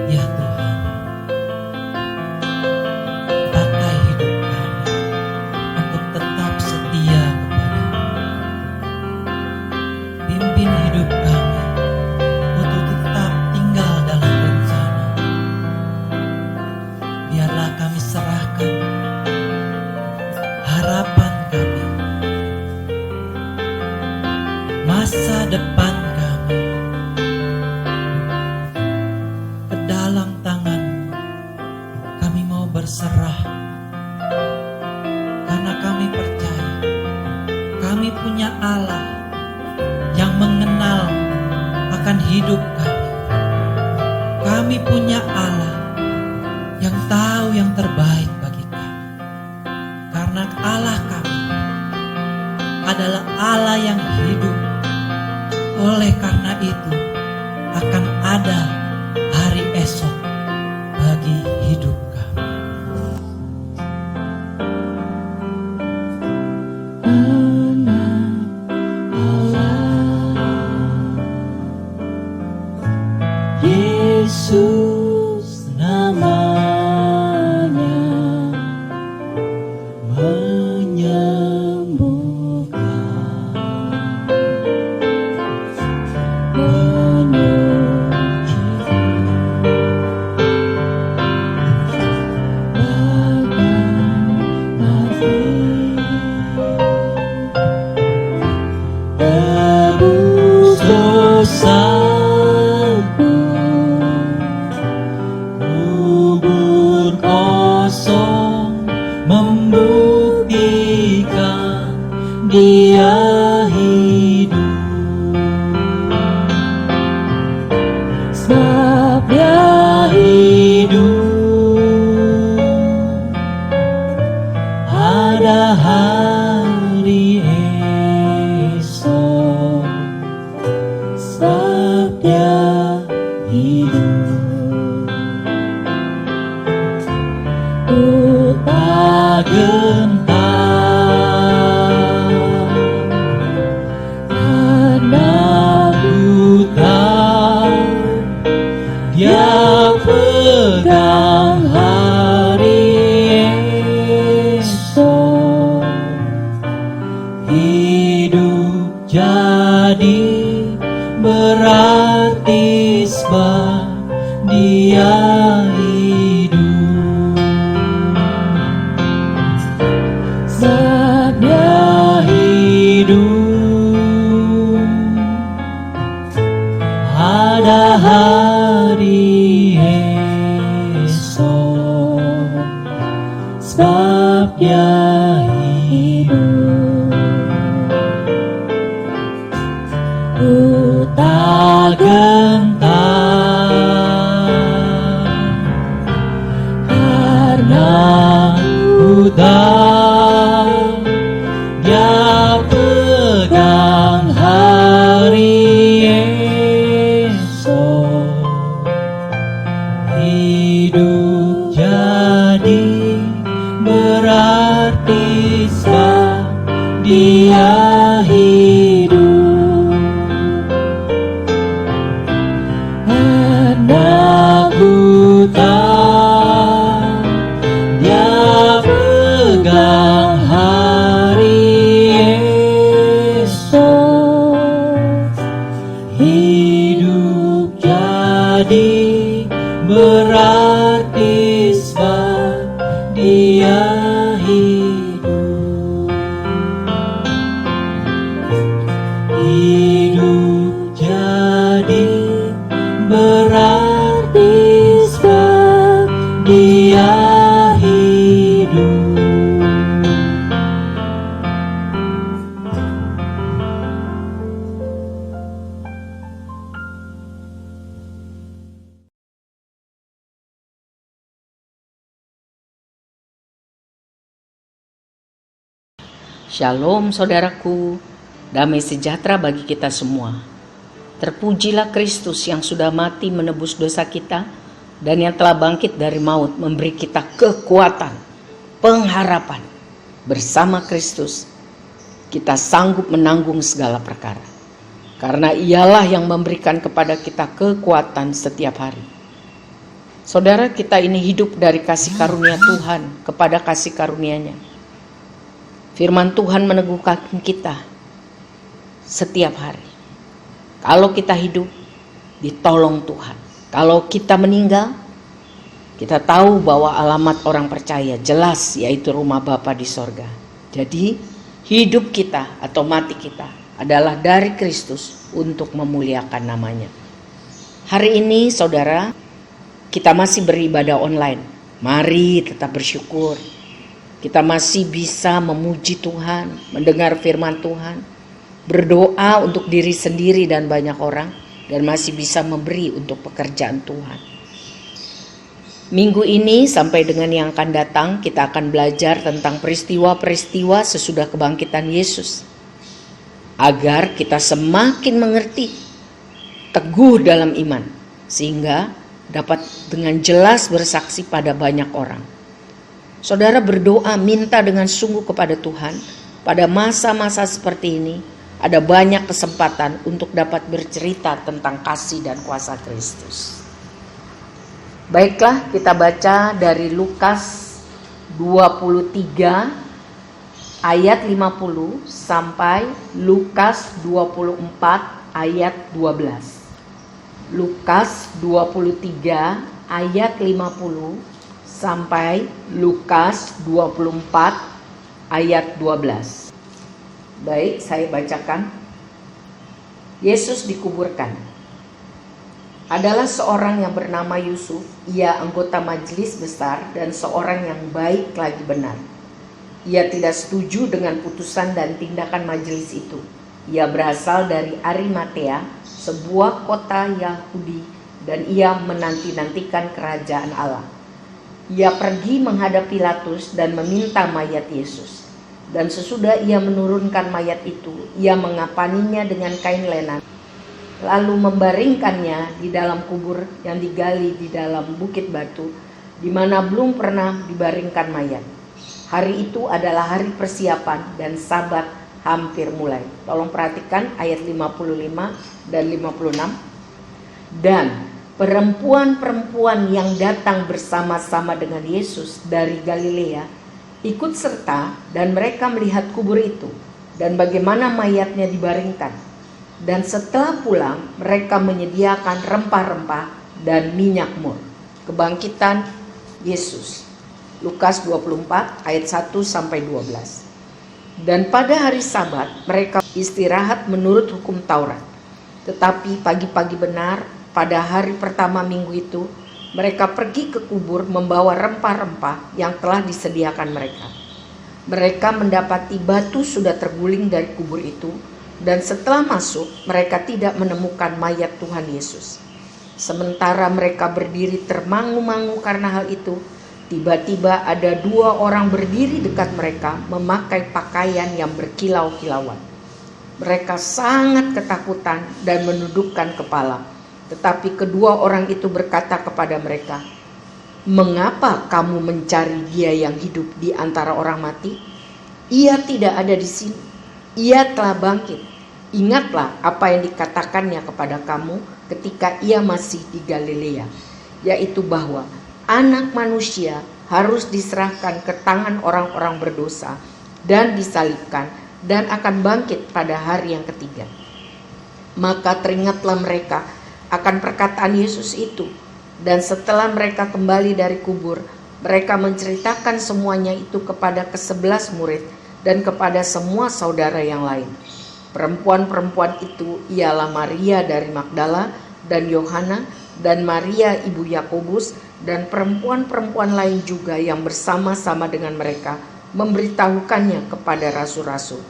Ya Tuhan, pakai hidup kami untuk tetap setia kepada-Mu. Pimpin hidup kami untuk tetap tinggal dalam rencana. Biarlah kami serahkan harapan kami, masa depan kami ke dalam tangan-Mu. Kami mau berserah karena kami percaya kami punya Allah yang mengenal akan hidup kami. Kami punya Allah yang tahu yang terbaik bagi kami. Karena Allah kami adalah Allah yang hidup. Oleh karena itu akan ada hari esok bagi hidup kami. Yesus namanya menyembuhkan, menyucikan, badan hati, tebus dosa. Membuktikan Dia hidup, sebab Dia hidup. Ada hari esok, sebab Dia hidup. Tak gentar karena ku tahu Dia pegang hari esok. Hidup jadi berarti sebab Dia ada hari esok, sebab Dia hidup. Ku tak gentar karena ku tahu Dia pegang hari hidup jadi berarti sebab Dia hidup. Karena ku tahu Dia pegang hari esok. Hidup jadi berarti sebab Dia hidup. Hidup jadi berarti sebab Dia hidup. Shalom saudaraku, damai sejahtera bagi kita semua. Terpujilah Kristus yang sudah mati menebus dosa kita dan yang telah bangkit dari maut memberi kita kekuatan, pengharapan. Bersama Kristus kita sanggup menanggung segala perkara. Karena Ialah yang memberikan kepada kita kekuatan setiap hari. Saudara, kita ini hidup dari kasih karunia Tuhan kepada kasih karunia-Nya. Firman Tuhan meneguhkan kita setiap hari. Kalau kita hidup, ditolong Tuhan. Kalau kita meninggal, kita tahu bahwa alamat orang percaya jelas, yaitu rumah Bapa di sorga. Jadi hidup kita atau mati kita adalah dari Kristus untuk memuliakan namanya. Hari ini saudara, kita masih beribadah online. Mari tetap bersyukur. Kita masih bisa memuji Tuhan, mendengar firman Tuhan, berdoa untuk diri sendiri dan banyak orang, dan masih bisa memberi untuk pekerjaan Tuhan. Minggu ini sampai dengan yang akan datang, kita akan belajar tentang peristiwa-peristiwa sesudah kebangkitan Yesus. Agar kita semakin mengerti, teguh dalam iman, sehingga dapat dengan jelas bersaksi pada banyak orang. Saudara berdoa, minta dengan sungguh kepada Tuhan. Pada masa-masa seperti ini, ada banyak kesempatan untuk dapat bercerita tentang kasih dan kuasa Kristus. Baiklah, kita baca dari Lukas 23 ayat 50 sampai Lukas 24 ayat 12. Lukas 23 ayat 50 sampai Lukas 24 ayat 12. Baik, saya bacakan. Yesus dikuburkan. Adalah seorang yang bernama Yusuf, ia anggota majelis besar dan seorang yang baik lagi benar. Ia tidak setuju dengan putusan dan tindakan majelis itu. Ia berasal dari Arimatea, sebuah kota Yahudi, dan ia menanti-nantikan kerajaan Allah. Ia pergi menghadap Pilatus dan meminta mayat Yesus. Dan sesudah ia menurunkan mayat itu, ia mengapaninya dengan kain lenan, lalu membaringkannya di dalam kubur yang digali di dalam bukit batu, di mana belum pernah dibaringkan mayat. Hari itu adalah hari persiapan dan Sabat hampir mulai. Tolong perhatikan ayat 55 dan 56. Dan perempuan-perempuan yang datang bersama-sama dengan Yesus dari Galilea ikut serta, dan mereka melihat kubur itu dan bagaimana mayatnya dibaringkan. Dan setelah pulang, mereka menyediakan rempah-rempah dan minyak mur. Kebangkitan Yesus. Lukas 24 ayat 1 sampai 12. Dan pada hari Sabat mereka istirahat menurut hukum Taurat. Tetapi pagi-pagi benar pada hari pertama minggu itu, mereka pergi ke kubur membawa rempah-rempah yang telah disediakan mereka. Mereka mendapati batu sudah terguling dari kubur itu, dan setelah masuk mereka tidak menemukan mayat Tuhan Yesus. Sementara mereka berdiri termangu-mangu karena hal itu, tiba-tiba ada dua orang berdiri dekat mereka memakai pakaian yang berkilau-kilauan. Mereka sangat ketakutan dan menundukkan kepala. Tetapi kedua orang itu berkata kepada mereka, "Mengapa kamu mencari Dia yang hidup di antara orang mati? Ia tidak ada di sini. Ia telah bangkit. Ingatlah apa yang dikatakannya kepada kamu ketika ia masih di Galilea, yaitu bahwa Anak Manusia harus diserahkan ke tangan orang-orang berdosa dan disalibkan dan akan bangkit pada hari yang ketiga." Maka teringatlah mereka akan perkataan Yesus itu, dan setelah mereka kembali dari kubur, mereka menceritakan semuanya itu kepada ke-11 murid dan kepada semua saudara yang lain. Perempuan-perempuan itu ialah Maria dari Magdala dan Yohana dan Maria ibu Yakobus, dan perempuan-perempuan lain juga yang bersama-sama dengan mereka memberitahukannya kepada rasul-rasul.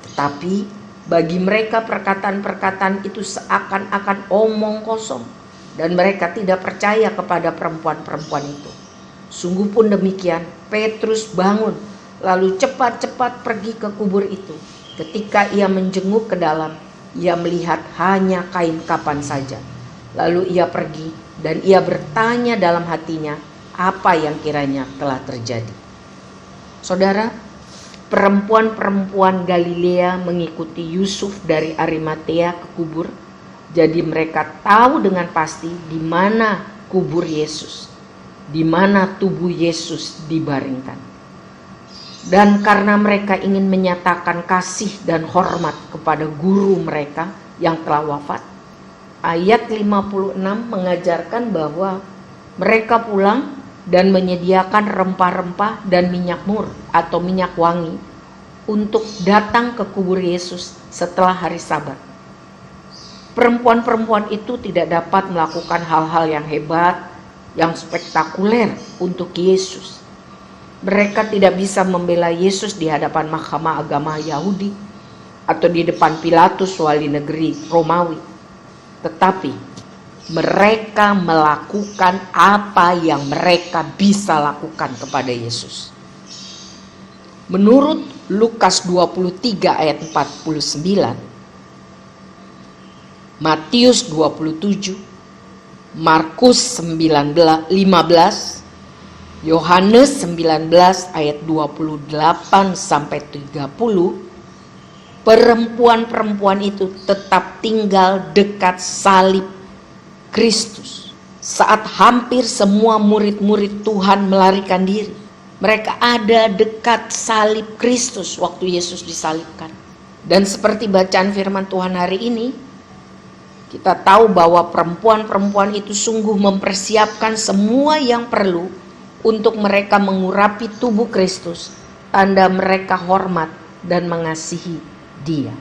Tetapi bagi mereka perkataan-perkataan itu seakan-akan omong kosong, dan mereka tidak percaya kepada perempuan-perempuan itu. Sungguh pun demikian, Petrus bangun lalu cepat-cepat pergi ke kubur itu. Ketika ia menjenguk ke dalam, ia melihat hanya kain kapan saja. Lalu ia pergi dan ia bertanya dalam hatinya apa yang kiranya telah terjadi. Saudara, perempuan-perempuan Galilea mengikuti Yusuf dari Arimatea ke kubur. Jadi mereka tahu dengan pasti di mana kubur Yesus, di mana tubuh Yesus dibaringkan. Dan karena mereka ingin menyatakan kasih dan hormat kepada guru mereka yang telah wafat, ayat 56 mengajarkan bahwa mereka pulang dan menyediakan rempah-rempah dan minyak mur atau minyak wangi untuk datang ke kubur Yesus setelah hari Sabat. Perempuan-perempuan itu tidak dapat melakukan hal-hal yang hebat, yang spektakuler untuk Yesus. Mereka tidak bisa membela Yesus di hadapan mahkamah agama Yahudi atau di depan Pilatus wali negeri Romawi. Tetapi mereka melakukan apa yang mereka bisa lakukan kepada Yesus. Menurut Lukas 23 ayat 49, Matius 27, Markus 15, Yohanes 19 ayat 28 sampai 30, perempuan-perempuan itu tetap tinggal dekat salib Kristus. Saat hampir semua murid-murid Tuhan melarikan diri, mereka ada dekat salib Kristus waktu Yesus disalibkan. Dan seperti bacaan firman Tuhan hari ini, kita tahu bahwa perempuan-perempuan itu sungguh mempersiapkan semua yang perlu untuk mereka mengurapi tubuh Kristus, tanda mereka hormat dan mengasihi Dia.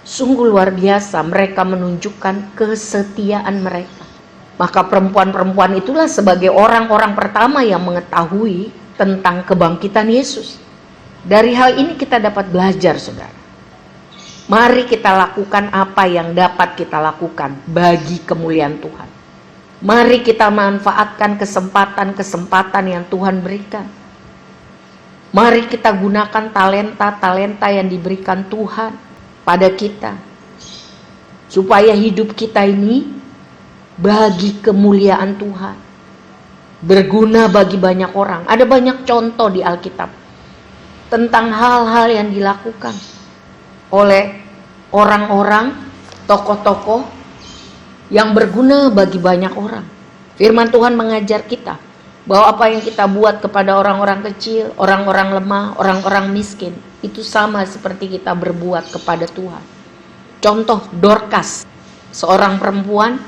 Sungguh luar biasa mereka menunjukkan kesetiaan mereka. Maka perempuan-perempuan itulah sebagai orang-orang pertama yang mengetahui tentang kebangkitan Yesus. Dari hal ini kita dapat belajar, saudara. Mari kita lakukan apa yang dapat kita lakukan bagi kemuliaan Tuhan. Mari kita manfaatkan kesempatan-kesempatan yang Tuhan berikan. Mari kita gunakan talenta-talenta yang diberikan Tuhan pada kita, supaya hidup kita ini bagi kemuliaan Tuhan, berguna bagi banyak orang. Ada banyak contoh di Alkitab tentang hal-hal yang dilakukan oleh orang-orang, tokoh-tokoh yang berguna bagi banyak orang. Firman Tuhan mengajar kita bahwa apa yang kita buat kepada orang-orang kecil, orang-orang lemah, orang-orang miskin, itu sama seperti kita berbuat kepada Tuhan. Contoh Dorcas, seorang perempuan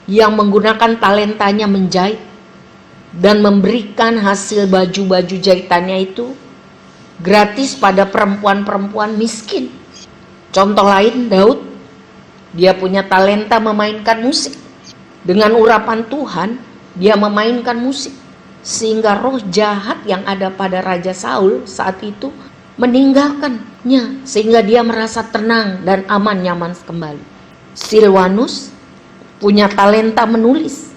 yang menggunakan talentanya menjahit dan memberikan hasil baju-baju jahitannya itu gratis pada perempuan-perempuan miskin. Contoh lain Daud, dia punya talenta memainkan musik. Dengan urapan Tuhan, dia memainkan musik. Sehingga roh jahat yang ada pada Raja Saul saat itu meninggalkannya. Sehingga dia merasa tenang dan aman nyaman kembali. Silwanus punya talenta menulis.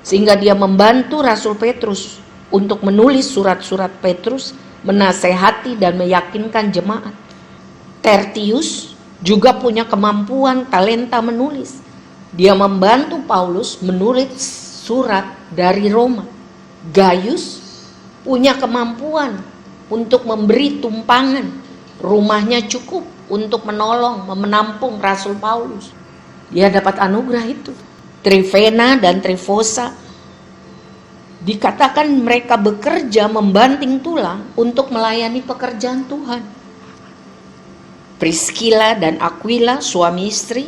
Sehingga dia membantu Rasul Petrus untuk menulis surat-surat Petrus, menasehati dan meyakinkan jemaat. Tertius juga punya kemampuan talenta menulis. Dia membantu Paulus menulis surat dari Roma. Gaius punya kemampuan untuk memberi tumpangan. Rumahnya cukup untuk menolong, menampung Rasul Paulus. Dia dapat anugerah itu. Trifena dan Trifosa dikatakan mereka bekerja membanting tulang untuk melayani pekerjaan Tuhan. Priscilla dan Aquila, suami istri,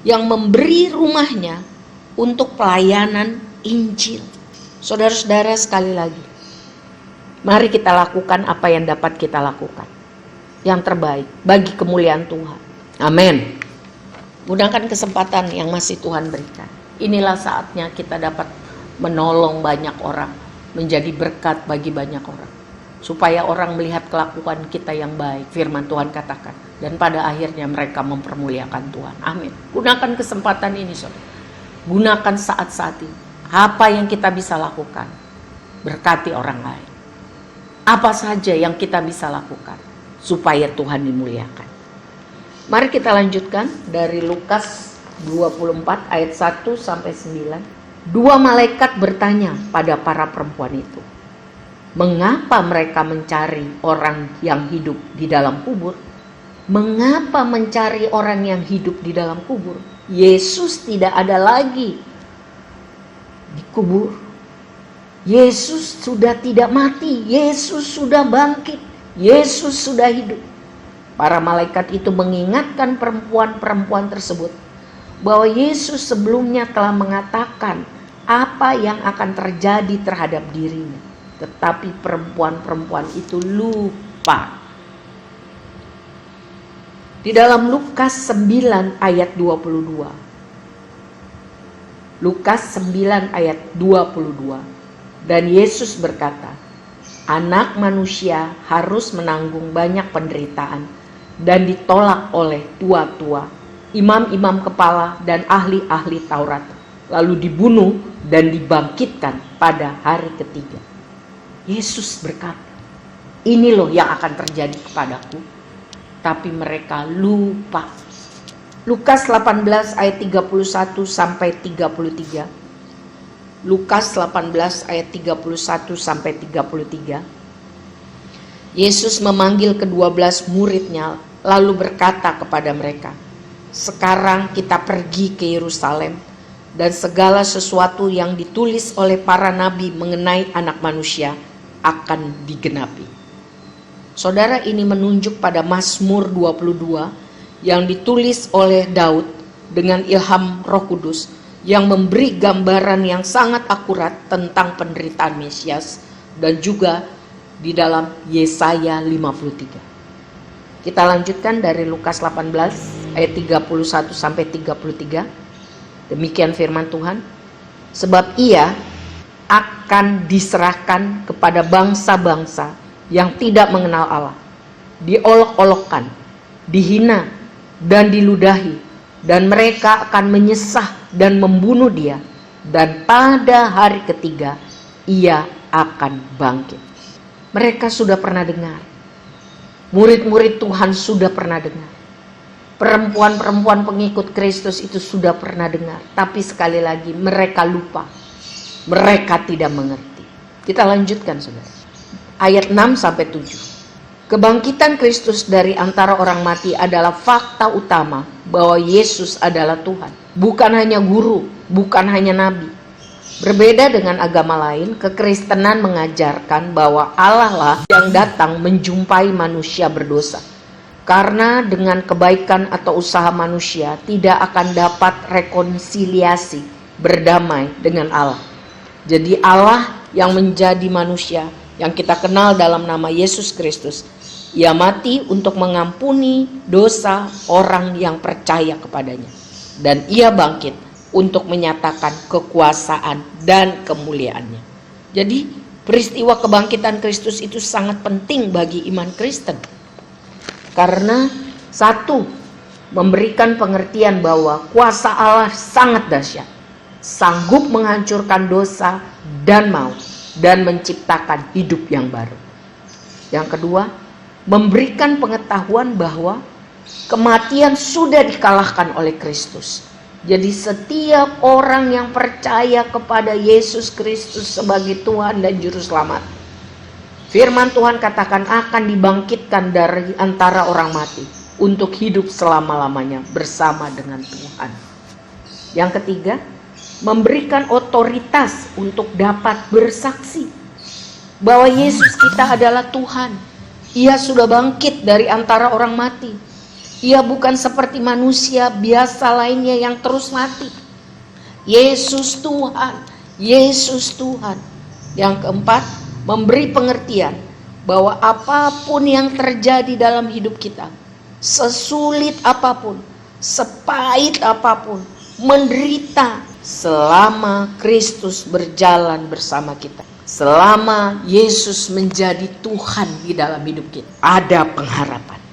yang memberi rumahnya untuk pelayanan Injil. Saudara-saudara, sekali lagi, mari kita lakukan apa yang dapat kita lakukan, yang terbaik bagi kemuliaan Tuhan. Amin. Gunakan kesempatan yang masih Tuhan berikan. Inilah saatnya kita dapat menolong banyak orang, menjadi berkat bagi banyak orang, supaya orang melihat kelakuan kita yang baik. Firman Tuhan katakan, dan pada akhirnya mereka mempermuliakan Tuhan. Amin. Gunakan kesempatan ini, saudara. Gunakan saat-saat ini. Apa yang kita bisa lakukan, berkati orang lain. Apa saja yang kita bisa lakukan supaya Tuhan dimuliakan. Mari kita lanjutkan dari Lukas 24 ayat 1 sampai 9. Dua malaikat bertanya pada para perempuan itu, mengapa mereka mencari orang yang hidup di dalam kubur? Mengapa mencari orang yang hidup di dalam kubur? Yesus tidak ada lagi. dikubur. Yesus sudah tidak mati, Yesus sudah bangkit, Yesus sudah hidup. Para malaikat itu mengingatkan perempuan-perempuan tersebut bahwa Yesus sebelumnya telah mengatakan apa yang akan terjadi terhadap dirinya. Tetapi perempuan-perempuan itu lupa. Di dalam Lukas 9 ayat 22. Lukas 9 ayat 22. Dan Yesus berkata, Anak manusia harus menanggung banyak penderitaan dan ditolak oleh tua-tua, imam-imam kepala dan ahli-ahli Taurat, lalu dibunuh dan dibangkitkan pada hari ketiga. Yesus berkata, ini loh yang akan terjadi kepadaku, tapi mereka lupa. Lukas 18 ayat 31 sampai 33. Lukas 18 ayat 31 sampai 33. Yesus memanggil ke-12 muridnya lalu berkata kepada mereka, sekarang kita pergi ke Yerusalem dan segala sesuatu yang ditulis oleh para nabi mengenai Anak Manusia akan digenapi. Saudara, ini menunjuk pada Mazmur 22 yang ditulis oleh Daud dengan ilham Roh Kudus, yang memberi gambaran yang sangat akurat tentang penderitaan Mesias, dan juga di dalam Yesaya 53. Kita lanjutkan dari Lukas 18 ayat 31 sampai 33. Demikian firman Tuhan. Sebab ia akan diserahkan kepada bangsa-bangsa yang tidak mengenal Allah, diolok-olokkan, dihina dan diludahi, dan mereka akan menyesah dan membunuh dia, dan pada hari ketiga ia akan bangkit. Mereka sudah pernah dengar, murid-murid Tuhan sudah pernah dengar, perempuan-perempuan pengikut Kristus itu sudah pernah dengar, tapi sekali lagi mereka lupa, mereka tidak mengerti. Kita lanjutkan saudara, ayat 6 sampai 7. Kebangkitan Kristus dari antara orang mati adalah fakta utama bahwa Yesus adalah Tuhan. Bukan hanya guru, bukan hanya nabi. Berbeda dengan agama lain, kekristenan mengajarkan bahwa Allah lah yang datang menjumpai manusia berdosa. Karena dengan kebaikan atau usaha manusia tidak akan dapat rekonsiliasi, berdamai dengan Allah. Jadi Allah yang menjadi manusia, yang kita kenal dalam nama Yesus Kristus, ia mati untuk mengampuni dosa orang yang percaya kepadanya. Dan ia bangkit untuk menyatakan kekuasaan dan kemuliaannya. Jadi peristiwa kebangkitan Kristus itu sangat penting bagi iman Kristen. Karena satu, memberikan pengertian bahwa kuasa Allah sangat dahsyat, sanggup menghancurkan dosa dan maut, dan menciptakan hidup yang baru. Yang kedua, memberikan pengetahuan bahwa kematian sudah dikalahkan oleh Kristus. Jadi setiap orang yang percaya kepada Yesus Kristus sebagai Tuhan dan Juru Selamat, firman Tuhan katakan akan dibangkitkan dari antara orang mati untuk hidup selama-lamanya bersama dengan Tuhan. Yang ketiga, memberikan otoritas untuk dapat bersaksi bahwa Yesus kita adalah Tuhan. Ia sudah bangkit dari antara orang mati. Ia bukan seperti manusia biasa lainnya yang terus mati. Yesus Tuhan, Yesus Tuhan. Yang keempat, memberi pengertian bahwa apapun yang terjadi dalam hidup kita, sesulit apapun, sepahit apapun, menderita, selama Kristus berjalan bersama kita, selama Yesus menjadi Tuhan di dalam hidup kita, ada pengharapan.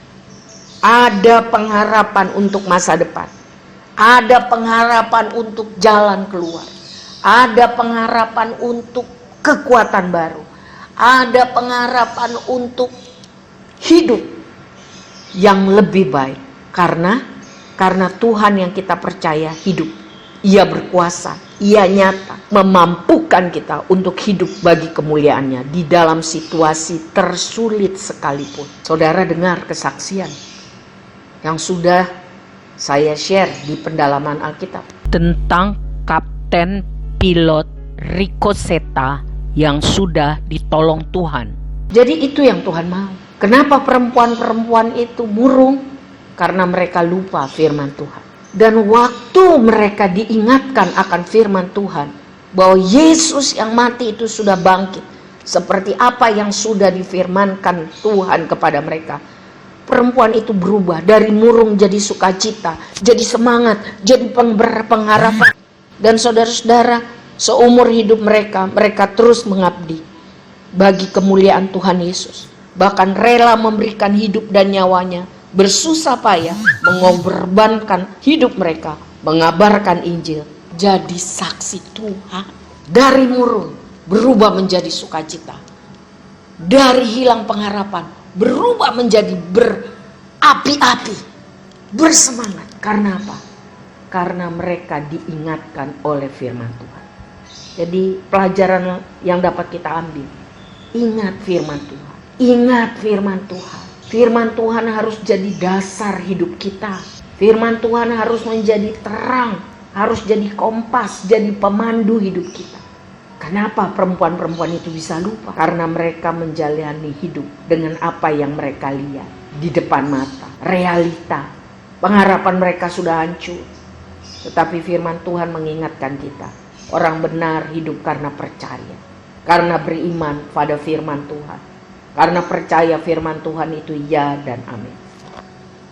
Ada pengharapan untuk masa depan. Ada pengharapan untuk jalan keluar. Ada pengharapan untuk kekuatan baru. Ada pengharapan untuk hidup yang lebih baik. Karena Tuhan yang kita percaya hidup. Ia berkuasa, ia nyata, memampukan kita untuk hidup bagi kemuliaannya di dalam situasi tersulit sekalipun. Saudara dengar kesaksian yang sudah saya share di pendalaman Alkitab tentang kapten pilot Rikoseta yang sudah ditolong Tuhan. Jadi itu yang Tuhan mau. Kenapa perempuan-perempuan itu murung? Karena mereka lupa firman Tuhan. Dan waktu mereka diingatkan akan firman Tuhan, bahwa Yesus yang mati itu sudah bangkit, seperti apa yang sudah difirmankan Tuhan kepada mereka, perempuan itu berubah dari murung jadi sukacita, jadi semangat, jadi pengharapan. Dan saudara-saudara, seumur hidup mereka terus mengabdi bagi kemuliaan Tuhan Yesus. Bahkan rela memberikan hidup dan nyawanya, bersusah payah mengorbankan hidup mereka, mengabarkan Injil, jadi saksi Tuhan. Dari murung berubah menjadi sukacita, dari hilang pengharapan berubah menjadi berapi-api, bersemangat. Karena apa? Karena mereka diingatkan oleh firman Tuhan. Jadi pelajaran yang dapat kita ambil, ingat firman Tuhan. Ingat firman Tuhan. Firman Tuhan harus jadi dasar hidup kita. Firman Tuhan harus menjadi terang, harus jadi kompas, jadi pemandu hidup kita. Kenapa perempuan-perempuan itu bisa lupa? Karena mereka menjalani hidup dengan apa yang mereka lihat di depan mata, realita. Pengharapan mereka sudah hancur. Tetapi firman Tuhan mengingatkan kita, orang benar hidup karena percaya, karena beriman pada firman Tuhan. Karena percaya firman Tuhan itu ya dan amin.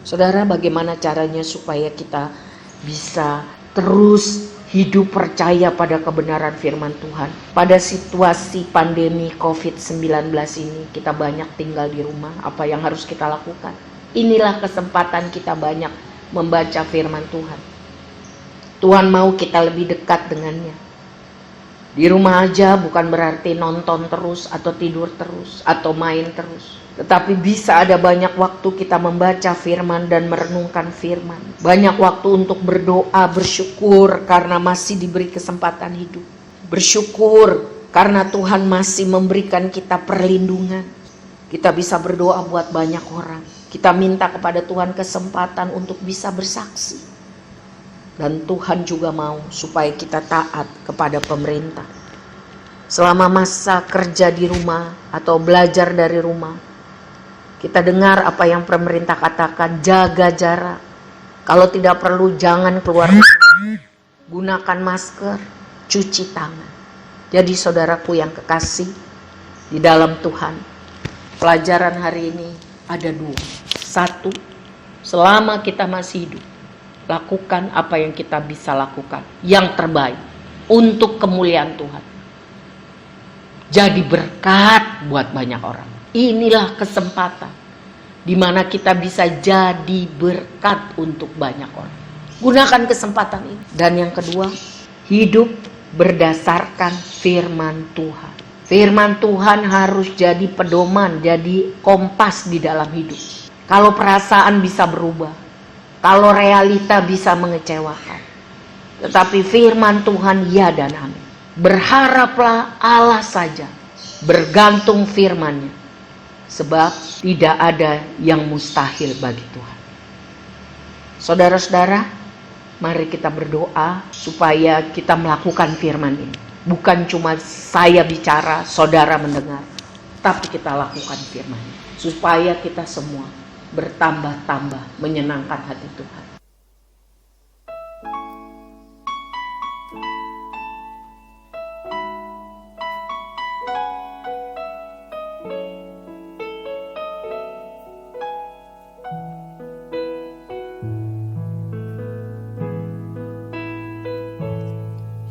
Saudara, bagaimana caranya supaya kita bisa terus hidup percaya pada kebenaran firman Tuhan? Pada situasi pandemi COVID-19 ini, kita banyak tinggal di rumah. Apa yang harus kita lakukan? Inilah kesempatan kita banyak membaca firman Tuhan. Tuhan mau kita lebih dekat dengannya. Di rumah aja bukan berarti nonton terus atau tidur terus atau main terus. Tetapi bisa ada banyak waktu kita membaca firman dan merenungkan firman. Banyak waktu untuk berdoa, bersyukur karena masih diberi kesempatan hidup. Bersyukur karena Tuhan masih memberikan kita perlindungan. Kita bisa berdoa buat banyak orang. Kita minta kepada Tuhan kesempatan untuk bisa bersaksi. Dan Tuhan juga mau supaya kita taat kepada pemerintah. Selama masa kerja di rumah atau belajar dari rumah, kita dengar apa yang pemerintah katakan, jaga jarak. Kalau tidak perlu jangan keluar rumah. Gunakan masker, cuci tangan. Jadi saudaraku yang kekasih di dalam Tuhan, pelajaran hari ini ada dua. Satu, selama kita masih hidup, lakukan apa yang kita bisa lakukan, yang terbaik untuk kemuliaan Tuhan. Jadi berkat buat banyak orang. Inilah kesempatan di mana kita bisa jadi berkat untuk banyak orang. Gunakan kesempatan ini. Dan yang kedua, hidup berdasarkan firman Tuhan. Firman Tuhan harus jadi pedoman, jadi kompas di dalam hidup. Kalau perasaan bisa berubah, kalau realita bisa mengecewakan, tetapi firman Tuhan ya dan amin. Berharaplah Allah saja, bergantung firman-Nya, sebab tidak ada yang mustahil bagi Tuhan. Saudara-saudara, mari kita berdoa supaya kita melakukan firman ini. Bukan cuma saya bicara, saudara mendengar, tapi kita lakukan firman ini, supaya kita semua bertambah-tambah menyenangkan hati Tuhan.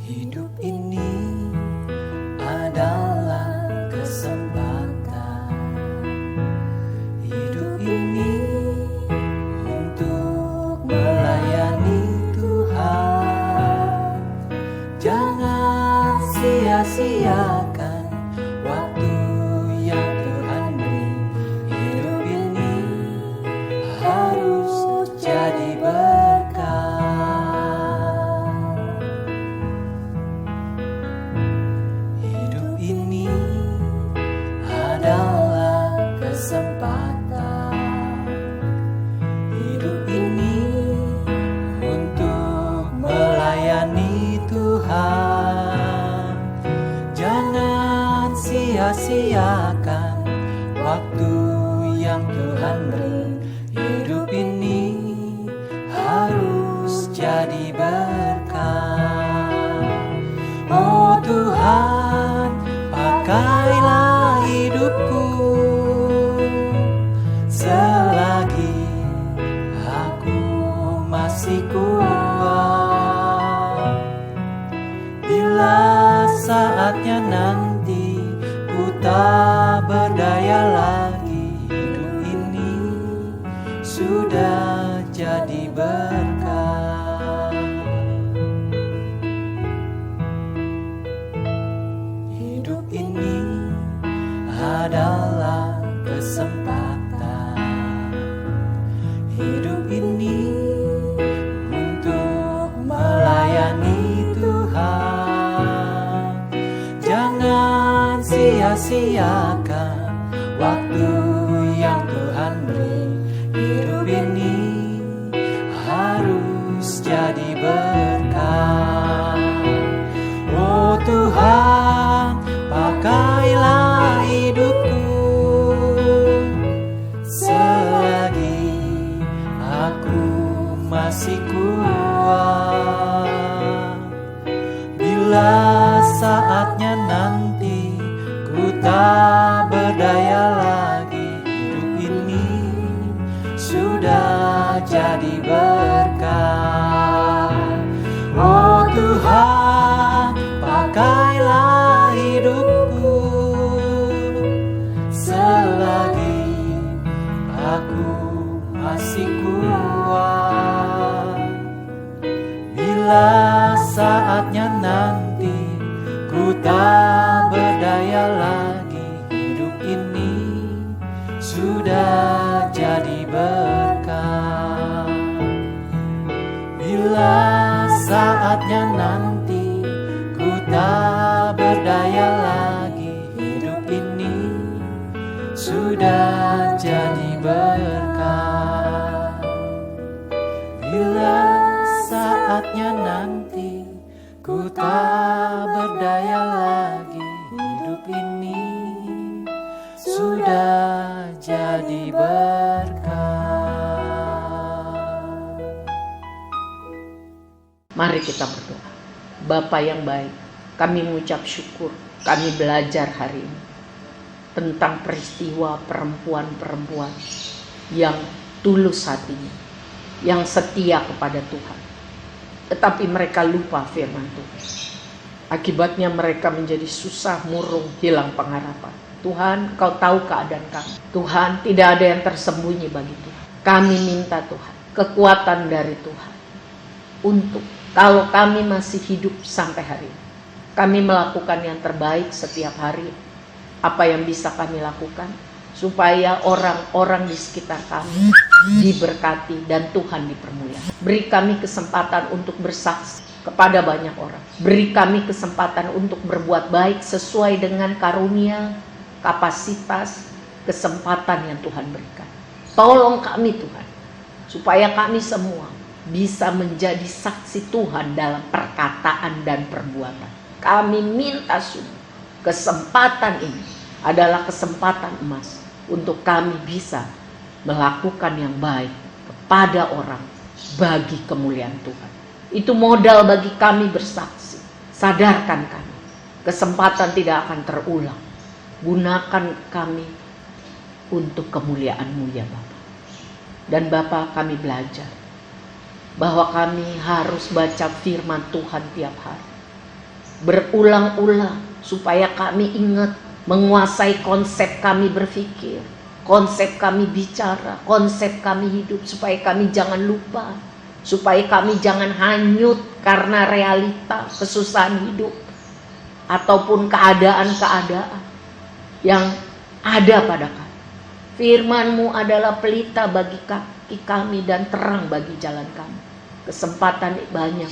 Hidup ini adalah kesempatan. Hidup ini untuk melayani Tuhan. Jangan sia-siakan waktu yang Tuhan beri. Hidup ini harus jadi berkat. Hidup ini adalah kesempatan. Hidup ini untuk melayani Tuhan. sia-siakan waktu yang Tuhan beri. Hidup ini harus jadi berkah. Oh Tuhan, pakailah hidupku selagi aku masih kuat. Bila saatnya nanti ku tak berdaya lagi, hidup ini sudah jadi berkah. Hidup ini adalah kesempatan. Hidup ini untuk melayani Tuhan. Jangan sia-siakan waktu yang Tuhan beri. Hidup ini harus jadi berkah. Oh Tuhan, pakailah hidupku selagi aku masih kuat. Bila saatnya nanti ku tak berdaya lagi, hidup ini sudah jadi berkah. Oh Tuhan, pakailah hidupku selagi aku masih kuat. Bila saatnya nanti ku tak berdaya lagi, hidup ini sudah jadi berkah. Bila saatnya nanti ku tak berdaya lagi, hidup ini sudah jadi berkah. Bila saatnya nanti ku tak berdaya lagi, hidup ini sudah jadi berkah. Mari kita berdoa. Bapa yang baik, kami mengucap syukur. Kami belajar hari ini tentang peristiwa perempuan-perempuan yang tulus hatinya, yang setia kepada Tuhan. Tetapi mereka lupa firman Tuhan. Akibatnya mereka menjadi susah, murung, hilang pengharapan. Tuhan, Kau tahu keadaan kami. Tuhan, tidak ada yang tersembunyi bagi Tuhan. Kami minta Tuhan, kekuatan dari Tuhan. Untuk kalau kami masih hidup sampai hari ini, kami melakukan yang terbaik setiap hari. Apa yang bisa kami lakukan supaya orang-orang di sekitar kami diberkati dan Tuhan dipermuliakan. Beri kami kesempatan untuk bersaksi kepada banyak orang. Beri kami kesempatan untuk berbuat baik sesuai dengan karunia, kapasitas, kesempatan yang Tuhan berikan. Tolong kami Tuhan, supaya kami semua bisa menjadi saksi Tuhan dalam perkataan dan perbuatan. Kami minta sungguh, kesempatan ini adalah kesempatan emas untuk kami bisa melakukan yang baik kepada orang bagi kemuliaan Tuhan. Itu modal bagi kami bersaksi. Sadarkan kami, kesempatan tidak akan terulang. Gunakan kami untuk kemuliaan-Mu ya Bapa. Dan Bapa, kami belajar bahwa kami harus baca firman Tuhan tiap hari, berulang-ulang, supaya kami ingat, menguasai konsep kami berpikir, konsep kami bicara, konsep kami hidup, supaya kami jangan lupa, supaya kami jangan hanyut karena realita kesusahan hidup ataupun keadaan-keadaan yang ada pada kami. Firman-Mu adalah pelita bagi kaki kami dan terang bagi jalan kami. Kesempatan banyak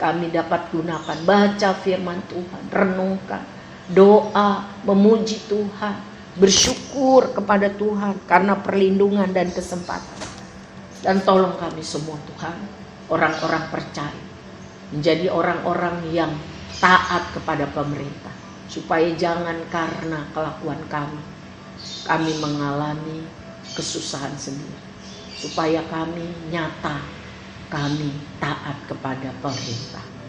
kami dapat gunakan. Baca firman Tuhan, renungkan, doa, memuji Tuhan, bersyukur kepada Tuhan karena perlindungan dan kesempatan. Dan tolong kami semua Tuhan, orang-orang percaya, menjadi orang-orang yang taat kepada pemerintah, supaya jangan karena kelakuan kami mengalami kesusahan sendiri, supaya kami nyata, kami taat kepada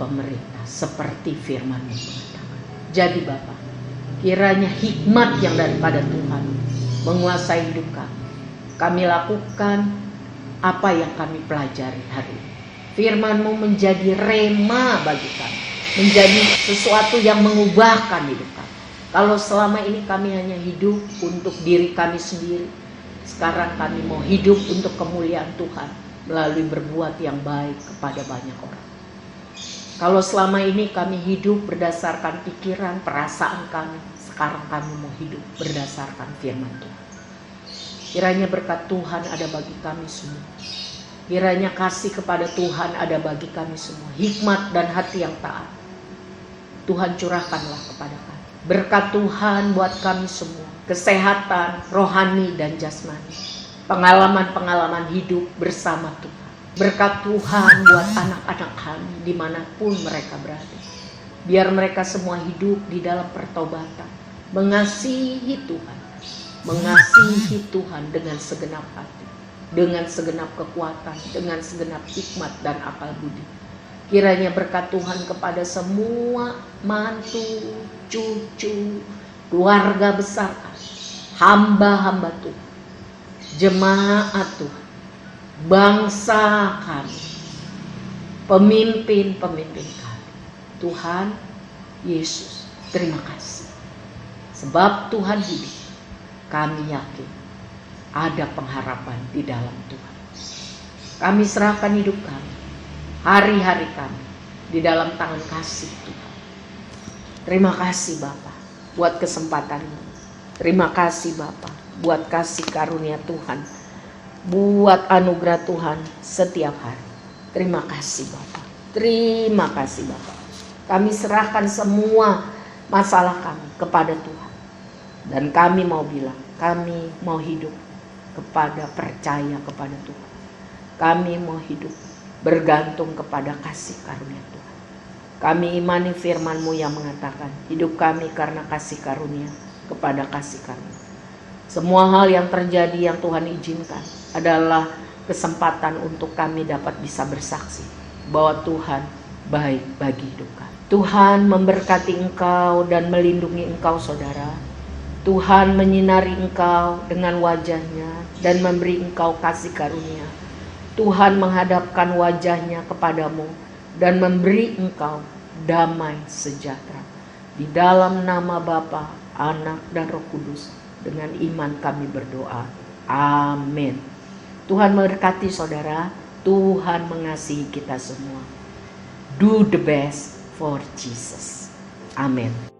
pemerintah seperti firman-Mu mengatakan. Jadi Bapa, kiranya hikmat yang daripada Tuhan menguasai hidup kami. Kami lakukan apa yang kami pelajari hari ini. Firman-Mu menjadi rema bagi kami, menjadi sesuatu yang mengubahkan hidup kami. Kalau selama ini kami hanya hidup untuk diri kami sendiri, sekarang kami mau hidup untuk kemuliaan Tuhan melalui berbuat yang baik kepada banyak orang. Kalau selama ini kami hidup berdasarkan pikiran, perasaan kami, sekarang kami mau hidup berdasarkan firman Tuhan. Kiranya berkat Tuhan ada bagi kami semua. Kiranya kasih kepada Tuhan ada bagi kami semua. Hikmat dan hati yang taat Tuhan curahkanlah kepada kami. Berkat Tuhan buat kami semua. Kesehatan rohani dan jasmani. Pengalaman-pengalaman hidup bersama Tuhan. Berkat Tuhan buat anak-anak kami dimanapun mereka berada. Biar mereka semua hidup di dalam pertobatan. Mengasihi Tuhan. Mengasihi Tuhan dengan segenap hati. Dengan segenap kekuatan. Dengan segenap hikmat dan akal budi. Kiranya berkat Tuhan kepada semua mantu, cucu, keluarga besar kami, hamba-hamba Tuhan, jemaat Tuhan, bangsa kami, pemimpin-pemimpin kami. Tuhan Yesus, terima kasih. Sebab Tuhan hidup, kami yakin ada pengharapan di dalam Tuhan. Kami serahkan hidup kami, hari-hari kami di dalam tangan kasih Tuhan. Terima kasih Bapa buat kesempatan-Mu. Terima kasih Bapa buat kasih karunia Tuhan, buat anugerah Tuhan setiap hari. Terima kasih Bapa. Terima kasih Bapa. Kami serahkan semua masalah kami kepada Tuhan. Dan kami mau bilang, kami mau hidup percaya kepada Tuhan. Kami mau hidup bergantung kepada kasih karunia Tuhan. Kami imani firman-Mu yang mengatakan, hidup kami karena kasih karunia kepada kasih karunia. Semua hal yang terjadi yang Tuhan izinkan adalah kesempatan untuk kami dapat bisa bersaksi bahwa Tuhan baik bagi hidup kami. Tuhan memberkati engkau dan melindungi engkau saudara. Tuhan menyinari engkau dengan wajah-Nya dan memberi engkau kasih karunia. Tuhan menghadapkan wajah-Nya kepadamu dan memberi engkau damai sejahtera. Di dalam nama Bapa, Anak dan Roh Kudus, dengan iman kami berdoa. Amin. Tuhan memberkati saudara. Tuhan mengasihi kita semua. Do the best for Jesus. Amin.